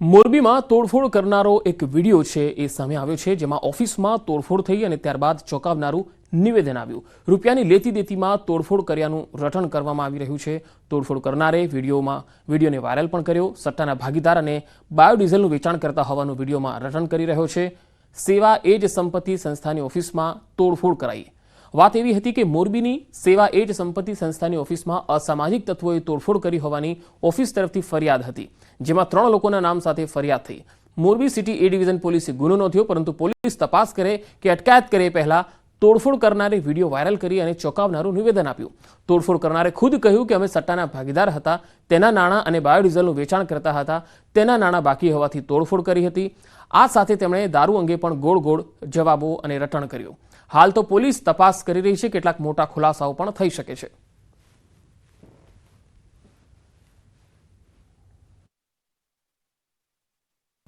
મોરબીમાં તોડફોડ કરનારો એક વિડીયો છે એ સામે આવ્યો છે, જેમાં ઓફિસમાં તોડફોડ થઈ અને ત્યારબાદ ચોંકાવનારું નિવેદન આવ્યું. રૂપિયાની લેતી દેતીમાં તોડફોડ કર્યાનું રટણ કરવામાં આવી રહ્યું છે. તોડફોડ કરનારે વિડીયોને વાયરલ પણ કર્યો. સટ્ટાના ભાગીદાર અને બાયોડીઝલનું વેચાણ કરતા હોવાનું વિડીયોમાં રટણ કરી રહ્યો છે. સેવા એજ સંપત્તિ સંસ્થાની ઓફિસમાં તોડફોડ કરાઈ. વાત એવી હતી કે મોરબીની સેવા એજ સંપત્તિ સંસ્થાની ઓફિસમાં અસામાજિક તત્વોએ તોડફોડ કરી હોવાની ઓફિસ તરફથી ફરિયાદ હતી, જેમાં 3 લોકોના નામ સાથે ફરિયાદ થઈ. મોરબી સિટી એ ડિવિઝન પોલીસે ગુનો નોંધ્યો, પરંતુ પોલીસ તપાસ કરે કે અટકાયત કરે પહેલા તોડફોડ કરનારે વિડીયો વાયરલ કરી અને ચોંકાવનારું નિવેદન આપ્યું. તોડફોડ કરનારે ખુદ કહ્યું કે અમે સટ્ટાના ભાગીદાર હતા, તેના નાણાં અને બાયોડીઝલનું વેચાણ કરતા હતા, તેના નાણાં બાકી હોવાથી તોડફોડ કરી હતી. આ સાથે તેમણે દારૂ અંગે પણ ગોળ જવાબો અને રટણ કર્યું. હાલ તો પોલીસ તપાસ કરી રહી છે. કેટલાક મોટા ખુલાસાઓ પણ થઈ શકે છે.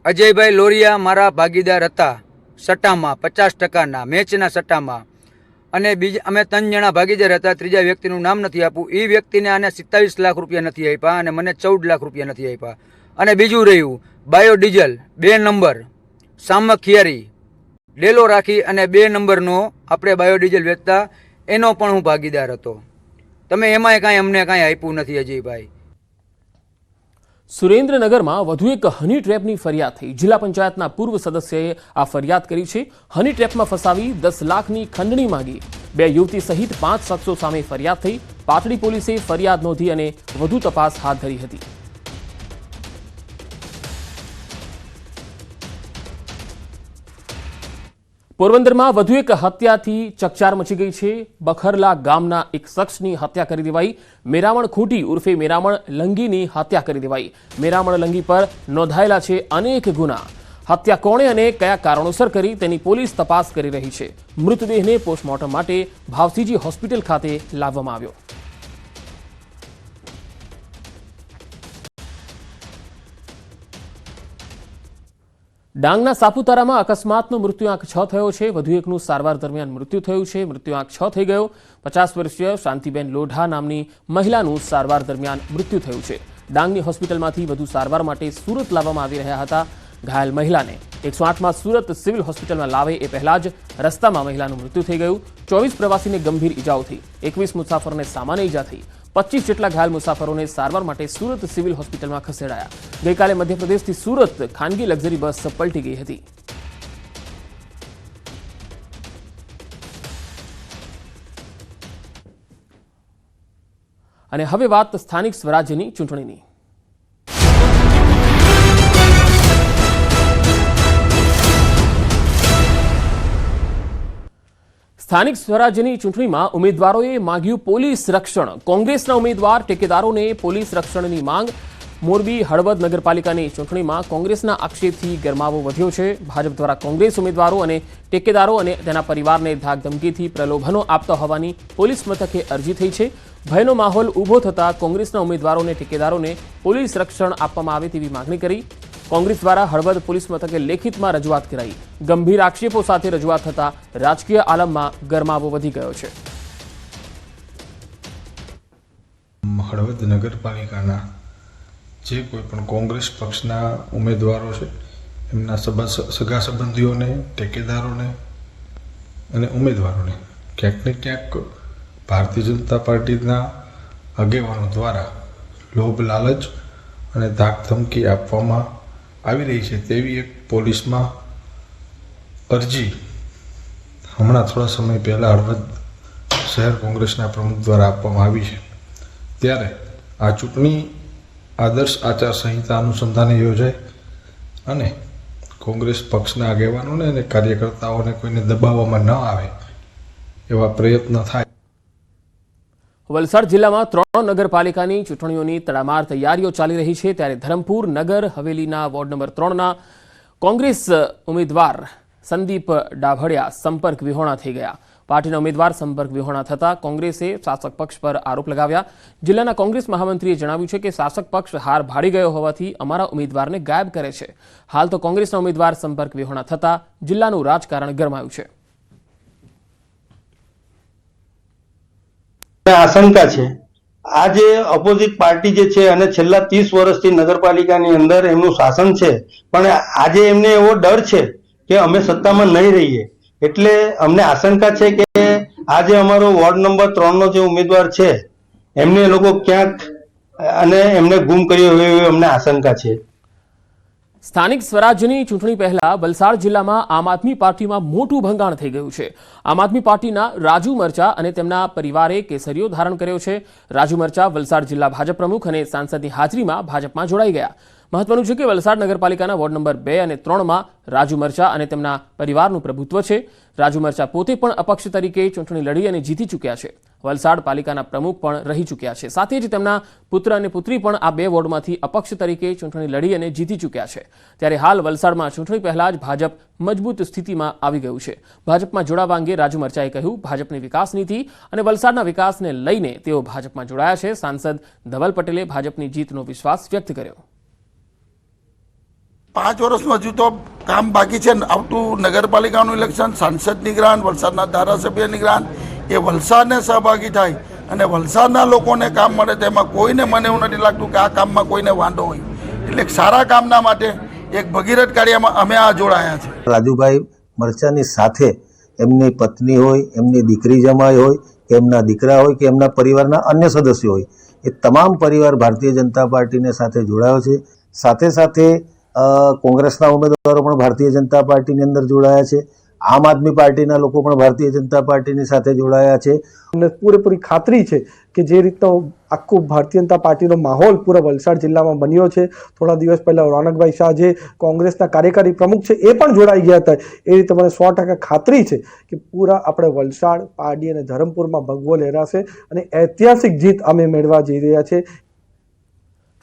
અજયભાઈ લોરિયા મારા ભાગીદાર હતા સટ્ટામાં, 50%ના મેચના સટ્ટામાં, અને અમે 3 જણા ભાગીદાર હતા. ત્રીજા વ્યક્તિનું નામ નથી આપવું. એ વ્યક્તિને આને 27 લાખ રૂપિયા નથી આપ્યા અને મને 14 લાખ રૂપિયા નથી આપ્યા. અને બીજું રહ્યું બાયોડીઝલ 2 નંબર સામખિયારી ડેલો રાખી અને 2 નંબરનો આપણે બાયોડીઝલ વેચતા, એનો પણ હું ભાગીદાર હતો. તમે એમાંય કાંઈ અમને કાંઈ આપ્યું નથી અજયભાઈ. સુરેન્દ્રનગરમાં વધુ એક હની ટ્રેપની ફરિયાદ થઈ. જિલ્લા પંચાયતના પૂર્વ સદસ્યએ આ ફરિયાદ કરી છે. હની ટ્રેપમાં ફસાવી 10 લાખની ખંડણી માંગી 2 યુવતી સહિત 5 શખ્સો સામે ફરિયાદ થઈ. પાટડી પોલીસે ફરિયાદ નોંધી અને વધુ તપાસ હાથ ધરી હતી. પોરબંદરમાં વધુ એક હત્યાથી ચકચાર મચી ગઈ છે. બખરલા ગામના એક શખ્સની હત્યા કરી દેવાઈ. મેરામણ ખૂટી ઉર્ફે મેરામણ લંગીની હત્યા કરી દેવાઈ. મેરામણ લંગી પર નોંધાયેલા છે અનેક ગુના. હત્યા કોણે અને કયા કારણોસર કરી તેની પોલીસ તપાસ કરી રહી છે. મૃતદેહને પોસ્ટમોર્ટમ માટે ભાવસીજી હોસ્પિટલ ખાતે લાવવામાં આવ્યો. ડાંગના સાપુતારામાં અકસ્માતનો મૃત્યુઆંક 6 થયો છે. વધુ એકનું સારવાર દરમિયાન મૃત્યુ થયું છે. મૃત્યુઆંક 6 થઈ ગયો. 50 વર્ષીય શાંતિબેન લોઢા નામની મહિલાનું સારવાર દરમિયાન મૃત્યુ થયું છે. ડાંગની હોસ્પિટલમાંથી વધુ સારવાર માટે સુરત લાવવામાં આવી રહ્યા હતા. ઘાયલ મહિલાને 108માં સુરત સિવિલ હોસ્પિટલમાં લાવે એ પહેલા જ રસ્તામાં મહિલાનું મૃત્યુ થઈ ગયું. 24 પ્રવાસીને ગંભીર ઈજાઓ થઈ. 21 મુસાફરોને સામાન્ય ઈજા થઈ. 25 જેટલા ઘાયલ મુસાફરોને સારવાર માટે સુરત સિવિલ હોસ્પિટલમાં ખસેડાયા. ગઈકાલે મધ્યપ્રદેશથી સુરત ખાનગી લક્ઝરી બસ પલટી ગઈ હતી. અને હવે વાત સ્થાનિક સ્વરાજ્યની ચૂંટણીની. સ્થાનિક સ્વરાજ્યની ચૂંટણીમાં ઉમેદવારોએ માંગ્યું પોલીસ રક્ષણ. કોંગ્રેસના ઉમેદવાર ટેકેદારોને પોલીસ રક્ષણની માંગ. મોરબી હળવદ નગરપાલિકાની ચૂંટણીમાં કોંગ્રેસના આક્ષેપથી ગરમાવો વધ્યો છે. ભાજપ દ્વારા કોંગ્રેસ ઉમેદવારો અને ટેકેદારો અને તેના પરિવારને ધાકધમકીથી પ્રલોભનો આપતા હોવાની પોલીસ મથકે અરજી થઈ છે. ભયનો માહોલ ઊભો થતાં કોંગ્રેસના ઉમેદવારો અને ટેકેદારોને પોલીસ રક્ષણ આપવામાં આવે તેવી માંગણી કરી. કોંગ્રેસ દ્વારા હળવદ પોલીસ મથકે લેખિતમાં રજૂઆત કરાઈ. ગંભીર આક્ષેપો સાથે રજૂઆત થતા રાજકીય આલમમાં ગરમાવો વધી ગયો છે. હળવદ નગરપાલિકાના જે કોઈ પણ કોંગ્રેસ પક્ષના ઉમેદવારો છે, એમના સગા સંબંધીઓને, ટેકેદારોને અને ઉમેદવારોને ક્યાંક ને ક્યાંક ભારતીય જનતા પાર્ટીના આગેવાનો દ્વારા લોભ લાલચ અને ધાકધમકી આપવામાં આવી રહી છે તેવી એક પોલીસમાં અરજી હમણાં થોડા સમય પહેલાં હળવદ શહેર કોંગ્રેસના પ્રમુખ દ્વારા આપવામાં આવી છે. ત્યારે આ ચૂંટણી આદર્શ આચારસંહિતા અનુસંધાને યોજાય અને કોંગ્રેસ પક્ષના આગેવાનોને અને કાર્યકર્તાઓને કોઈને દબાવવામાં ન આવે એવા પ્રયત્ન થાય. વલસાડ જિલ્લામાં 3 નગરપાલિકાની ચૂંટણીઓની તડામાર તૈયારીઓ ચાલી રહી છે. ત્યારે ધરમપુર નગર હવેલીના વોર્ડ નંબર 3ના કોંગ્રેસ ઉમેદવાર સંદીપ ડાભડિયા સંપર્ક વિહોણા થઈ ગયા. પાર્ટીના ઉમેદવાર સંપર્ક વિહોણા થતા કોંગ્રેસે શાસક પક્ષ પર આરોપ લગાવ્યા. જિલ્લાના કોંગ્રેસ મહામંત્રીએ જણાવ્યું છે કે શાસક પક્ષ હાર ભાળી ગયો હોવાથી અમારા ઉમેદવારને ગાયબ કરે છે. હાલ તો કોંગ્રેસના ઉમેદવાર સંપર્ક વિહોણા થતા જિલ્લાનું રાજકારણ ગરમાયું છે. આશંકા છે આ જે ઓપોઝિટ પાર્ટી જે છે અને છેલ્લા 30 વર્ષથી નગરપાલિકાની અંદર એમનું શાસન છે, પણ આજે એમને એવો ડર છે કે અમે સત્તામાં નહીં રહીએ, એટલે અમને આશંકા છે કે આજે અમારો વોર્ડ નંબર 3 નો જે ઉમેદવાર છે એમને એ લોકો ક્યાંક અને એમને ગુમ કર્યો હોય એવી અમને આશંકા છે. સ્થાનિક સ્વરાજ્યની ચૂંટણી પહેલા વલસાડ જિલ્લામાં આમ આદમી પાર્ટીમાં મોટું ભંગાણ થઈ ગયું છે. આમ આદમી પાર્ટીના રાજુ મરચા અને તેમના પરિવારે કેસરીઓ ધારણ કર્યો છે. રાજુ મરચા વલસાડ જિલ્લા ભાજપ પ્રમુખ અને સાંસદની હાજરીમાં ભાજપમાં જોડાઈ ગયા. મહત્વનું છે કે વલસાડ નગરપાલિકાના વોર્ડ નંબર 2 અને 3માં રાજુ મરચા અને તેમના પરિવારનું પ્રભુત્વ છે. રાજુ મરચા પોતે પણ અપક્ષ તરીકે ચૂંટણી લડી અને જીતી ચૂક્યા છે. વલસાડ પાલિકાના પ્રમુખ પણ રહી ચૂક્યા છે. સાથે જ તેમના પુત્ર અને પુત્રી પણ આ 2 વોર્ડમાંથી અપક્ષ તરીકે ચૂંટણી લડી અને જીતી ચૂક્યા છે. ત્યારે હાલ વલસાડમાં ચૂંટણી પહેલા જ ભાજપ મજબૂત સ્થિતિમાં આવી ગયું છે. ભાજપમાં જોડાવા અંગે રાજુ મરચાએ કહ્યું, ભાજપની વિકાસ નીતિ અને વલસાડના વિકાસને લઈને તેઓ ભાજપમાં જોડાયા છે. સાંસદ ધવલ પટેલે ભાજપની જીતનો વિશ્વાસ વ્યક્ત કર્યો. 5 વર્ષમાં હજુ તો કામ બાકી છે. આવતું નગરપાલિકાનું ઇલેક્શન, સાંસદની ગ્રાન્ટ, વલસાડના ધારાસભ્યની ગ્રાન્ટ, એ વલસાડને સહભાગી થાય અને વલસાડના લોકોને કામ મળે, તેમાં કોઈને મને એવું નથી લાગતું કે આ કામમાં કોઈને વાંધો હોય. એટલે એક સારા કામના માટે એક ભગીરથ કાર્યમાં અમે આ જોડાયા છે. રાજુભાઈ મરચાની સાથે એમની પત્ની હોય, એમની દીકરી જમાઈ હોય, કે એમના દીકરા હોય, કે એમના પરિવારના અન્ય સદસ્યો હોય, એ તમામ પરિવાર ભારતીય જનતા પાર્ટીને સાથે જોડાયો છે. સાથે સાથે કોંગ્રેસના ઉમેદવારો પણ ભારતીય જનતા પાર્ટીની અંદર જોડાયા છે. આમ આદમી પાર્ટીના લોકો પણ ભારતીય જનતા પાર્ટીની સાથે જોડાયા છે. અમને પૂરેપૂરી ખાતરી છે કે જે રીતનો આખો ભારતીય જનતા પાર્ટીનો માહોલ પૂરા વલસાડ જિલ્લામાં બન્યો છે, થોડા દિવસ પહેલા રોનકભાઈ શાહ જે કોંગ્રેસના કાર્યકારી પ્રમુખ છે એ પણ જોડાઈ ગયા હતા, એ રીતે મને 100% ખાતરી છે કે પૂરા આપણે વલસાડ, પારડી અને ધરમપુરમાં ભગવો લહેરાશે અને ઐતિહાસિક જીત અમે મેળવવા જઈ રહ્યા છે.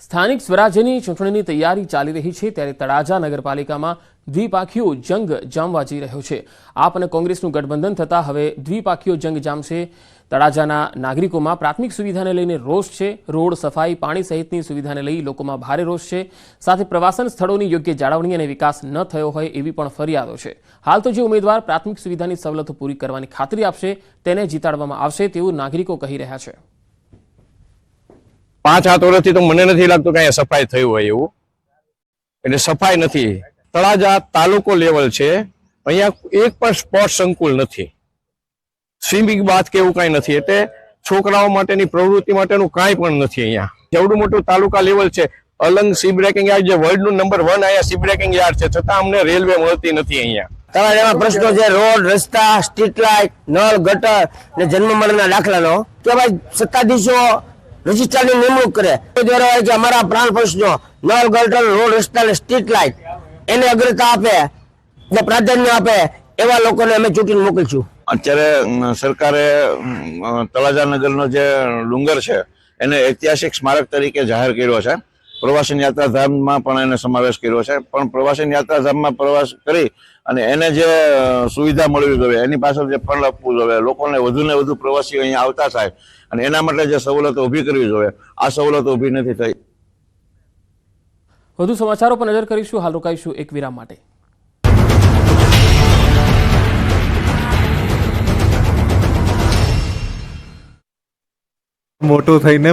સ્થાનિક સ્વરાજ્યની ચૂંટણીની તૈયારી ચાલી રહી છે, ત્યારે તળાજા નગરપાલિકામાં દ્વિપાખીયો જંગ જામવા જઈ રહ્યો છે. આપ અને કોંગ્રેસનું ગઠબંધન થતાં હવે દ્વિપાખીયો જંગ જામશે. તળાજાના નાગરિકોમાં પ્રાથમિક સુવિધાને લઈને રોષ છે. રોડ, સફાઈ, પાણી સહિતની સુવિધાને લઈ લોકોમાં ભારે રોષ છે. સાથે પ્રવાસન સ્થળોની યોગ્ય જાળવણી અને વિકાસ ન થયો હોય એવી પણ ફરિયાદો છે. હાલ તો જે ઉમેદવાર પ્રાથમિક સુવિધાની સવલતો પૂરી કરવાની ખાતરી આપશે તેને જીતાડવામાં આવશે તેવું નાગરિકો કહી રહ્યા છે. 5-7 વર્ષથી તો મને નથી લાગતું કે અહીંયા સફાઈ થઈ હોય એવું. એટલે સફાઈ નથી. તળાજા તાલુકો લેવલ છે, અહીંયા એક પણ સ્પોર્ટ્સ સંકુલ નથી, સ્વિમિંગ બાથ કે એવું કાંઈ નથી. એટલે છોકરાઓ માટેની પ્રવૃત્તિ માટેનું કાંઈ પણ નથી અહીંયા. જેવડું મોટું તાલુકા લેવલ છે, અલંગ સી બ્રેકિંગ યાર્ડ જે વર્લ્ડનું નંબર 1 અહીંયા સી બ્રેકિંગ યાર્ડ છે, છતાં અમને રેલવે મળતી નથી અહીંયા. તળાજામાં પ્રશ્નો છે રોડ, રસ્તા, સ્ટ્રીટ લાઇટ, નળ, ગટર ને જન્મ મરણના દાખલાનો કે ભાઈ સત્તાધીશો રજિસ્ટ્રારની નિમણૂક કરે કે અમારા પ્રાણ પ્રશ્નો નળ, ગટર, રોડ, રસ્તા ને સ્ટ્રીટ લાઇટ એને અગ્રતા આપે ને પ્રાધાન્ય આપે એવા લોકોને અમે ચૂંટીને મોકલીશું. અત્યારે સરકારે તળાજા નગરનો જે ડુંગર છે એને ઐતિહાસિક સ્મારક તરીકે જાહેર કર્યો છે. પ્રવાસન યાત્રાધામમાં પણ એને સમાવેશ કર્યો છે. પણ પ્રવાસન યાત્રાધામમાં પ્રવાસ કરી અને એને જે સુવિધા મળવી જોઈએ, એની પાછળ જે ફંડ આપવું જોઈએ, લોકોને વધુ ને વધુ પ્રવાસીઓ અહીંયા આવતા થાય અને એના માટે જે સવલતો ઊભી કરવી જોઈએ, આ સવલતો ઊભી નથી થઈ. વધુ સમાચારો પર નજર કરીશું. હાલ રોકાઈશું એક વિરામ માટે. મોટો થઈને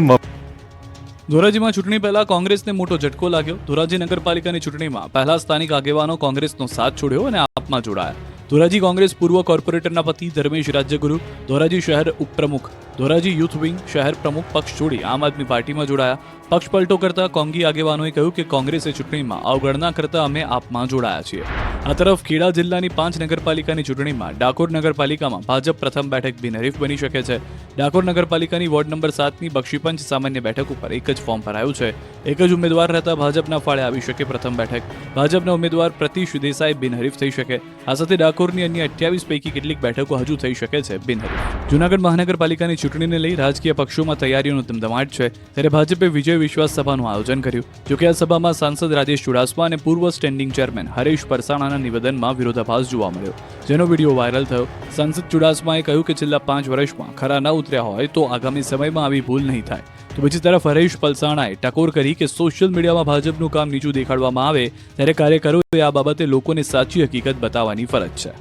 ધોરાજીમાં ચૂંટણી પહેલા કોંગ્રેસને મોટો ઝટકો લાગ્યો. ધોરાજી નગરપાલિકાની ચૂંટણીમાં પહેલા સ્થાનિક આગેવાનો કોંગ્રેસનો સાથ છોડ્યો અને આપમાં જોડાયા. ધોરાજી કોંગ્રેસ પૂર્વ કોર્પોરેટરના પતિ ધર્મેશ રાજ્યગુરુ ધોરાજી શહેર ઉપપ્રમુખ, ધોરાજી યુથ વિંગ શહેર પ્રમુખ પક્ષ છોડી આમ આદમી પાર્ટીમાં જોડાયા. પક્ષ પલટો કરતા કોંગી આગેવાનોએ કહ્યું કે કોંગ્રેસે ચૂંટણીમાં અવગણના કરતા અમે આપમાં જોડાયા છીએ. આ તરફ ખેડા જિલ્લાની 5 નગરપાલિકાની ચૂંટણીમાં ડાકોર નગરપાલિકામાં ભાજપ પ્રથમ બેઠક બિનહરીફ બની શકે છે. ડાકોર નગરપાલિકાની વોર્ડ નંબર 7ની બક્ષીપંચ સામાન્ય બેઠક ઉપર એક જ ફોર્મ ભરાયું છે. એક જ ઉમેદવાર રહેતા ભાજપના ફાળે આવી શકે પ્રથમ બેઠક. ભાજપના ઉમેદવાર પ્રતિશ દેસાઈ બિનહરીફ થઈ શકે. આ સાથે ડાકોરની અન્ય 28 પૈકી કેટલીક બેઠકો હજુ થઈ શકે છે બિનહરીફ. જૂનાગઢ મહાનગરપાલિકાની ચૂંટણીને લઈ રાજકીય પક્ષોમાં તૈયારીઓનો ધમધમાટ છે, ત્યારે ભાજપે વિજય વિશ્વાસ સભાનું આયોજન કર્યું. જોકે આ સભામાં સાંસદ રાજેશ ચુડાસમા અને પૂર્વ સ્ટેન્ડિંગ ચેરમેન હરેશ પરસાણાના નિવેદનમાં વિરોધાભાસ જોવા મળ્યો, જેનો વિડીયો વાયરલ થયો. સાંસદ ચુડાસમાએ કહ્યું કે છેલ્લા 5 વર્ષમાં ખરા ન ઉતર્યા હોય તો આગામી સમયમાં આવી ભૂલ નહીં થાય. તો બીજી તરફ હરેશ પલસાણાએ ટકોર કરી કે સોશિયલ મીડિયામાં ભાજપનું કામ નીચું દેખાડવામાં આવે ત્યારે કાર્યકરોએ આ બાબતે લોકોને સાચી હકીકત બતાવવાની ફરજ છે.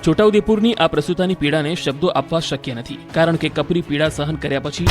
છોટાઉદેપુરની આ પ્રસૂતાની પીડાને શબ્દો આપવા શક્ય નથી, કારણ કે કપરી પીડા સહન કર્યા પછી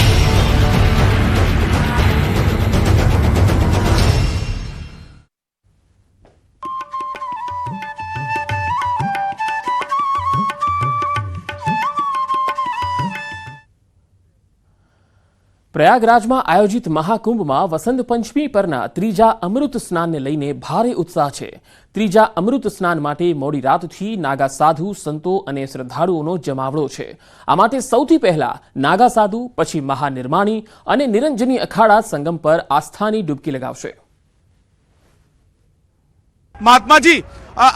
પ્રયાગરાજમાં આયોજિત મહાકુંભમાં વસંત પંચમી પરના ત્રીજા અમૃત સ્નાનને લઈને ભારે ઉત્સાહ છે. ત્રીજા અમૃત સ્નાન માટે મોડી રાતથી નાગા સાધુ, સંતો અને શ્રદ્ધાળુઓનો જમાવડો છે. આ માટે સૌથી પહેલા નાગા સાધુ, પછી મહાનિર્માણી અને નિરંજની અખાડા સંગમ પર આસ્થાની ડૂબકી लगावશે. महात्मा जी,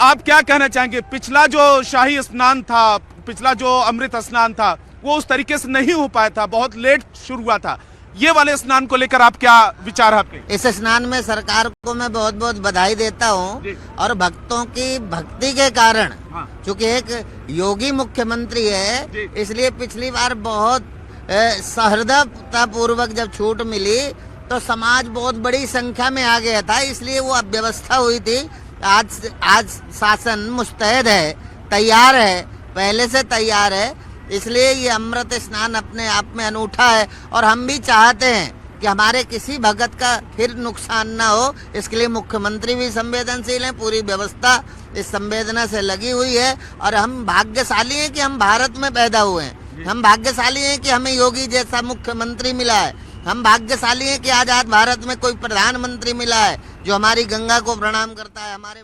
आप क्या कहना चाहेंगे? पिछला जो शाही स्नान था, पिछला जो अमृत स्नान था, वो उस तरीके से नहीं हो पाया था, बहुत लेट शुरू हुआ था. ये वाले स्नान को लेकर आप क्या विचार है आपके? इस स्नान में सरकार को मैं बहुत बहुत बधाई देता हूँ और भक्तों की भक्ति के कारण, चूंकि एक योगी मुख्यमंत्री है, इसलिए पिछली बार बहुत सहृदयता पूर्वक जब छूट मिली तो समाज बहुत बड़ी संख्या में आ गया था, इसलिए वो व्यवस्था हुई थी. आज शासन मुस्तैद है, तैयार है, पहले से तैयार है, इसलिए ये अमृत स्नान अपने आप में अनूठा है. और हम भी चाहते हैं कि हमारे किसी भगत का फिर नुकसान ना हो, इसके लिए मुख्यमंत्री भी संवेदनशील हैं, पूरी व्यवस्था इस संवेदना से लगी हुई है. और हम भाग्यशाली हैं कि हम भारत में पैदा हुए हैं, हम भाग्यशाली हैं कि हमें योगी जैसा मुख्यमंत्री मिला है, हम भाग्यशाली हैं कि आजाद भारत में कोई प्रधानमंत्री मिला है जो हमारी गंगा को प्रणाम करता है. हमारे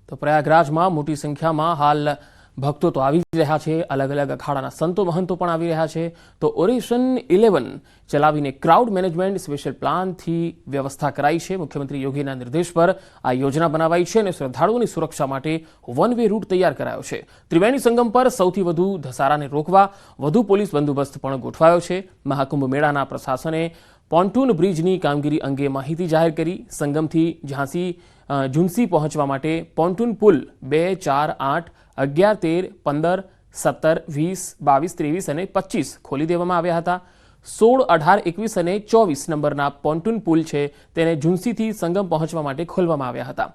तो प्रयागराजમાં મોટી સંખ્યામાં હાલ ભક્તો તો આવી જ રહ્યા છે, અલગ અલગ અખાડાના સંતો મહંતો પણ આવી રહ્યા છે. તો ઓરેશન 11 ચલાવીને ક્રાઉડ મેનેજમેન્ટ સ્પેશિયલ પ્લાનથી વ્યવસ્થા કરાઈ છે. મુખ્યમંત્રી યોગીના નિર્દેશ પર આ યોજના બનાવાઈ છે અને શ્રદ્ધાળુઓની સુરક્ષા માટે વન વે રૂટ તૈયાર કરાયો છે. ત્રિવેણી સંગમ પર સૌથી વધુ ધસારાને રોકવા વધુ પોલીસ બંદોબસ્ત પણ ગોઠવાયો છે. મહાકુંભ મેળાના પ્રશાસને પોન્ટૂન બ્રિજની કામગીરી અંગે માહિતી જાહેર કરી. સંગમથી ઝુંસી પહોંચવા માટે પોન્ટૂન પુલ 2, 4, 8, 11, 13, 15, 17, 20, 22, 23 અને 25 ખોલી દેવામાં આવ્યા હતા. 16, 18, 21 અને 24 નંબરના પોન્ટૂન પુલ છે તેને ઝુંસીથી સંગમ પહોંચવા માટે ખોલવામાં આવ્યા હતા.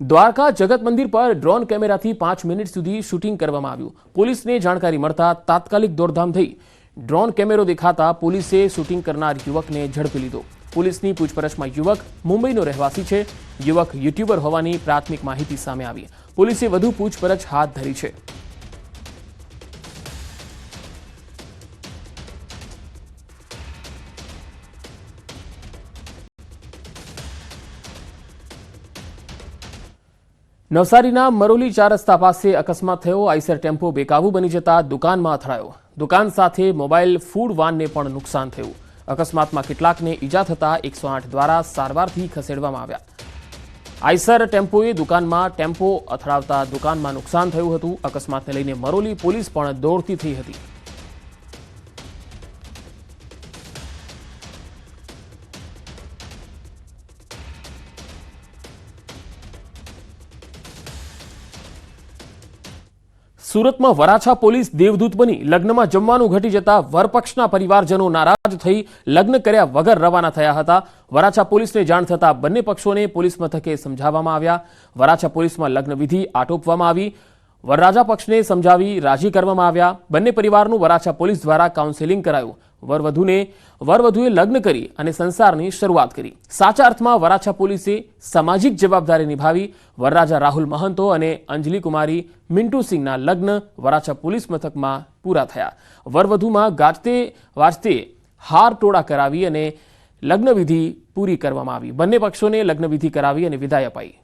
દ્વારકા જગત મંદિર પર ડ્રોન કેમેરાથી 5 મિનિટ સુધી શૂટિંગ કરવામાં આવ્યું. પોલીસને જાણકારી મળતા તાત્કાલિક દોડધામ થઈ. ડ્રોન કેમેરો દેખાતા પોલીસે શૂટિંગ કરનાર યુવકને ઝડપી લીધો. પોલીસની પૂછપરછમાં યુવક મુંબઈનો રહેવાસી છે. યુવક યુટ્યુબર હોવાની પ્રાથમિક માહિતી સામે આવી. પોલીસે વધુ પૂછપરછ હાથ ધરી છે. નવસારીના મરોલી 4 રસ્તા પાસે અકસ્માત થયો. આઈસર ટેમ્પો બેકાબુ બની જતા દુકાનમાં અથડાયો. દુકાન સાથે મોબાઈલ ફૂડ વાનને પણ નુકસાન થયું. અકસ્માતમાં કેટલાકને ઈજા થતા 108 દ્વારા સારવારથી ખસેડવામાં આવ્યા. આઈસર ટેમ્પોએ દુકાનમાં ટેમ્પો અથડાવતા દુકાનમાં નુકસાન થયું હતું. અકસ્માતને લઈને મરોલી પોલીસ પણ દોડતી થઈ હતી. સુરતમાં વરાછા પોલીસ દેવદૂત બની લગ્નમાં જમવાનું ઘટી જતા વરપક્ષના પરિવારજનો નારાજ થઈ લગ્ન કર્યા વગર રવાના થયા હતા. વરાછા પોલીસને જાણ થતા બંને પક્ષોને પોલીસ મથકે સમજાવવામાં આવ્યા. વરાછા પોલીસમાં લગ્નવિધિ આટોપવામાં આવી. વરરાજા પક્ષને સમજાવી રાજી કરવામાં આવ્યા. બંને પરિવારનું વરાછા પોલીસ દ્વારા કાઉન્સેલિંગ કરાયું. વરવધુએ લગ્ન કરી અને સંસારની શરૂઆત કરી. સાચા અર્થમાં વરાછા પોલીસે સામાજિક જવાબદારી નિભાવી. વરરાજા રાહુલ મહંતો અને અંજલિ કુમારી મિન્ટુ સિંહના લગ્ન વરાછા પોલીસ મથકમાં પૂરા થયા. વરવધુમાં ગાજતે વાજતે હાર ટોળા કરાવી અને લગ્નવિધિ પૂરી કરવામાં આવી. બંને પક્ષોને લગ્નવિધિ કરાવી અને વિદાય અપાઈ.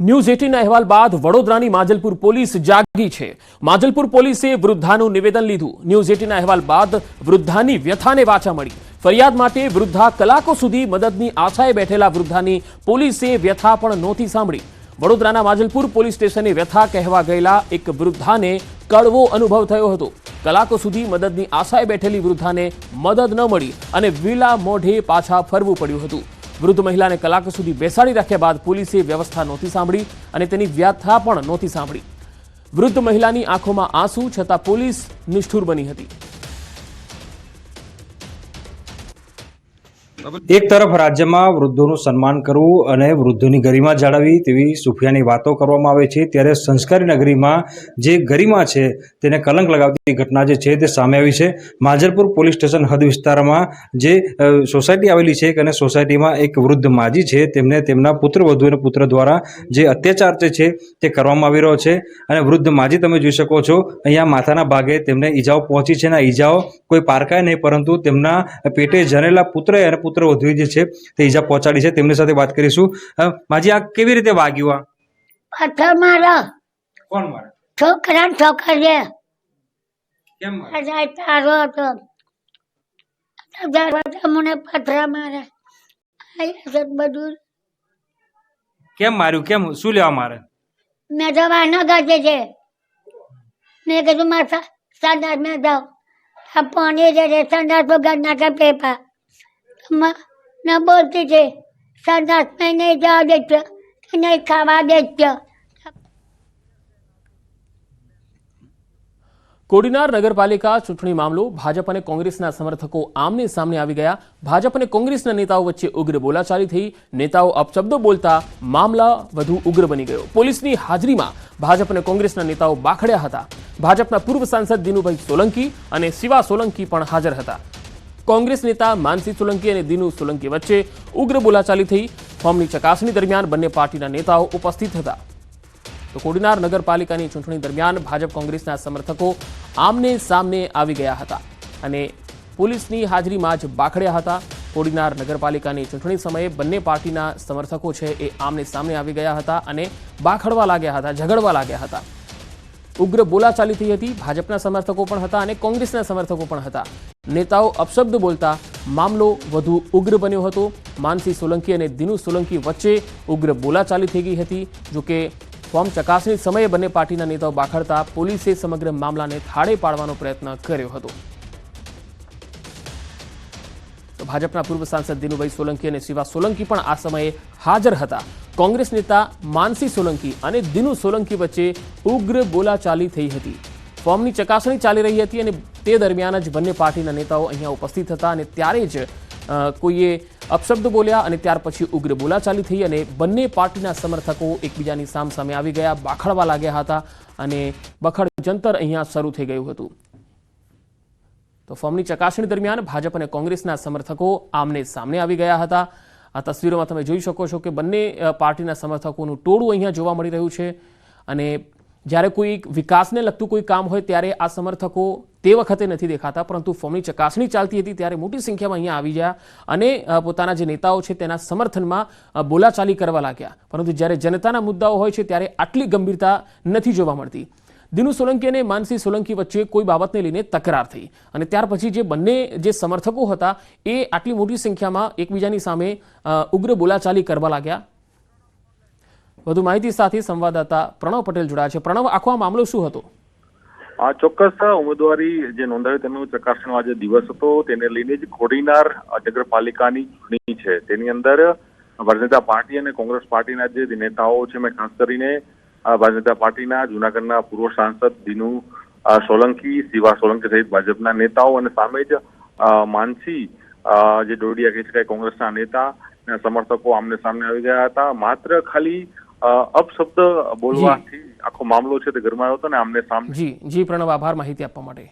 ન્યૂઝ 18ના અહેવાલ બાદ વડોદરાની માજલપુર પોલીસ જાગી છે. માજલપુર પોલીસે વૃદ્ધાનું નિવેદન લીધું. ન્યૂઝ 18ના અહેવાલ બાદ વૃદ્ધાની વ્યથાને વાચા મળી. ફરિયાદ માટે વૃદ્ધા કલાકો સુધી મદદની આશાએ બેઠેલા વૃદ્ધાની પોલીસે વ્યથા પણ નહોતી સાંભળી. વડોદરાના માજલપુર પોલીસ સ્ટેશને વ્યથા કહેવા ગયેલા એક વૃદ્ધાને કડવો અનુભવ થયો હતો. કલાકો સુધી મદદની આશાએ બેઠેલી વૃદ્ધાને મદદ ન મળી અને વિલા મોઢે પાછા ફરવું પડ્યું હતું. વૃદ્ધ મહિલાને કલાકો સુધી બેસાડી રાખ્યા બાદ પોલીસે વ્યવસ્થા નહોતી સાંભળી અને તેની વ્યથા પણ નહોતી સાંભળી. વૃદ્ધ મહિલાની આંખોમાં આંસુ છતાં પોલીસ નિષ્ઠુર બની હતી. એક તરફ રાજ્યમાં વૃદ્ધોનું સન્માન કરવું અને વૃદ્ધોની ગરિમા જાળવવી તેવી સુફિયાની વાતો કરવામાં આવે છે, ત્યારે સંસ્કારી નગરીમાં જે ગરિમા છે તેને કલંક લગાવતી ઘટના જે છે તે સામે આવી છે. માંજલપુર પોલીસ સ્ટેશન હદ વિસ્તારમાં જે સોસાયટી આવેલી છે અને સોસાયટીમાં એક વૃદ્ધ માજી છે, તેમને તેમના પુત્રવધુ અને પુત્ર દ્વારા જે અત્યાચાર છે તે કરવામાં આવી રહ્યો છે. અને વૃદ્ધ માજી તમે જોઈ શકો છો અહીંયા માથાના ભાગે તેમને ઈજાઓ પહોંચી છે અને ઈજાઓ કોઈ પારકાય નહીં, પરંતુ તેમના પેટે જનેલા પુત્ર અને પુત્રવધુએ જે છે તે ઈજા પહોંચાડી છે. તેમની સાથે વાત કરીશું. માજી, આ કેવી રીતે વાગ્યું? પથ્થર મારો. કોણ મારે? છોકરીએ. કેમ તારો હતો મને પથ્થર મારે. બધું કેમ માર્યું? કેમ શું લેવા મારે? મેં તો વાના ગાજે છે. મેં કીધું મારા સંડાસ મેં જાઉં આ પાણી જે સંડાસ વગર નાખે પેપા ન બોલતી છે. સંડાસ મેં નહીં જવા દેતો, નહીં ખાવા દેતો. કોડીનાર નગરપાલિકા ચૂંટણી મામલો. ભાજપ અને કોંગ્રેસના સમર્થકો આમને સામને આવી ગયા. ભાજપ અને કોંગ્રેસના નેતાઓ વચ્ચે ઉગ્ર બોલાચાલી થઈ. નેતાઓ અપશબ્દો બોલતા મામલા વધુ ઉગ્ર બની ગયો. પોલીસની હાજરીમાં ભાજપ અને કોંગ્રેસના નેતાઓ બાખડ્યા હતા. ભાજપના પૂર્વ સાંસદ દિનુભાઈ સોલંકી અને શિવા સોલંકી પણ હાજર હતા. કોંગ્રેસ નેતા માનસી સોલંકી અને દિનુ સોલંકી વચ્ચે ઉગ્ર બોલાચાલી થઈ. ફોર્મની ચકાસણી દરમિયાન બંને પાર્ટીના નેતાઓ ઉપસ્થિત હતા. તો કોડીનાર નગરપાલિકાની ચૂંટણી દરમિયાન ભાજપ કોંગ્રેસના સમર્થકો આમને સામને આવી ગયા હતા અને પોલીસની હાજરીમાં જ બાખડ્યા હતા. કોડીનાર નગરપાલિકાની ચૂંટણી સમયે બંને પાર્ટીના સમર્થકો છે એ આમને સામને આવી ગયા હતા અને બાખડવા લાગ્યા હતા, ઝઘડવા લાગ્યા હતા. ઉગ્ર બોલાચાલી થઈ હતી. ભાજપના સમર્થકો પણ હતા અને કોંગ્રેસના સમર્થકો પણ હતા. નેતાઓ અપશબ્દ બોલતા મામલો વધુ ઉગ્ર બન્યો હતો. માનસી સોલંકી અને દિનુ સોલંકી વચ્ચે ઉગ્ર બોલાચાલી થઈ ગઈ હતી. જોકે ફોર્મ ચકાસણી સમયે બંને પાર્ટીના નેતાઓ બાખડતા પોલીસે સમગ્ર મામલાને થાળે પાડવાનો પ્રયત્ન કર્યો હતો. તો ભાજપના પૂર્વ સાંસદ દિનુભાઈ સોલંકી અને શિવા સોલંકી પણ આ સમયે હાજર હતા. કોંગ્રેસ નેતા માનસી સોલંકી અને દિનુ સોલંકી વચ્ચે ઉગ્ર બોલાચાલી થઈ હતી. ફોર્મની ચકાસણી ચાલી રહી હતી અને તે દરમિયાન જ બંને પાર્ટીના નેતાઓ અહીંયા ઉપસ્થિત હતા અને ત્યારે જ કોઈએ અપશબ્દ બોલ્યા અને ત્યાર પછી ઉગ્ર બોલાચાલી થઈ અને બંને પાર્ટીના સમર્થકો એકબીજાની સામસામે આવી ગયા, બાખડવા લાગ્યા હતા અને બખડ જંતર અહીંયા શરૂ થઈ ગયું હતું. તો ફોર્મની ચકાસણી દરમિયાન ભાજપ અને કોંગ્રેસના સમર્થકો આમને સામને આવી ગયા હતા. આ તસવીરોમાં તમે જોઈ શકો છો કે બંને પાર્ટીના સમર્થકોનું ટોળું અહીંયા જોવા મળી રહ્યું છે અને જ્યારે કોઈ વિકાસને લગતું કોઈ કામ હોય ત્યારે આ સમર્થકો તે વખતે નથી દેખાતા, પરંતુ ફોર્મની ચકાસણી ચાલતી હતી ત્યારે મોટી સંખ્યામાં અહીંયા આવી ગયા અને પોતાના જે નેતાઓ છે તેના સમર્થનમાં બોલાચાલી કરવા લાગ્યા. પરંતુ જ્યારે જનતાના મુદ્દાઓ હોય છે ત્યારે આટલી ગંભીરતા નથી જોવા મળતી. દિનુ સોલંકી અને માનસી સોલંકી વચ્ચે કોઈ બાબતને લઈને તકરાર થઈ અને ત્યાર પછી જે બંને જે સમર્થકો હતા એ આટલી મોટી સંખ્યામાં એકબીજાની સામે ઉગ્ર બોલાચાલી કરવા લાગ્યા. વધુ માહિતી સાથે સંવાદદાતા પ્રણવ પટેલ જોડાયા છે. પ્રણવ, આખો આ મામલો શું હતો? આ ચોક્કસ ઉમેદવારી જે નોંધાવી તેનો ચકાસણીનો આજે દિવસ હતો, તેને લઈને જ કોડીનાર નગરપાલિકાની ચૂંટણી છે તેની અંદર ભારતીય જનતા પાર્ટી અને કોંગ્રેસ પાર્ટીના જે નેતાઓ છે, મેં ખાસ કરીને ભારતીય જનતા પાર્ટીના જૂનાગઢના પૂર્વ સાંસદ દિનુ સોલંકી, શિવા સોલંકી સહિત ભાજપના નેતાઓ અને સામે જ માનસી જે ડોડિયા કહી શકાય કોંગ્રેસના નેતા સમર્થકો આમને સામને આવી ગયા હતા. માત્ર ખાલી અપશબ્દ બોલવાથી આખો મામલો છે તે ગરમાયો હતો ને આમને સામે. જી પ્રણવ, આભાર માહિતી આપવા માટે.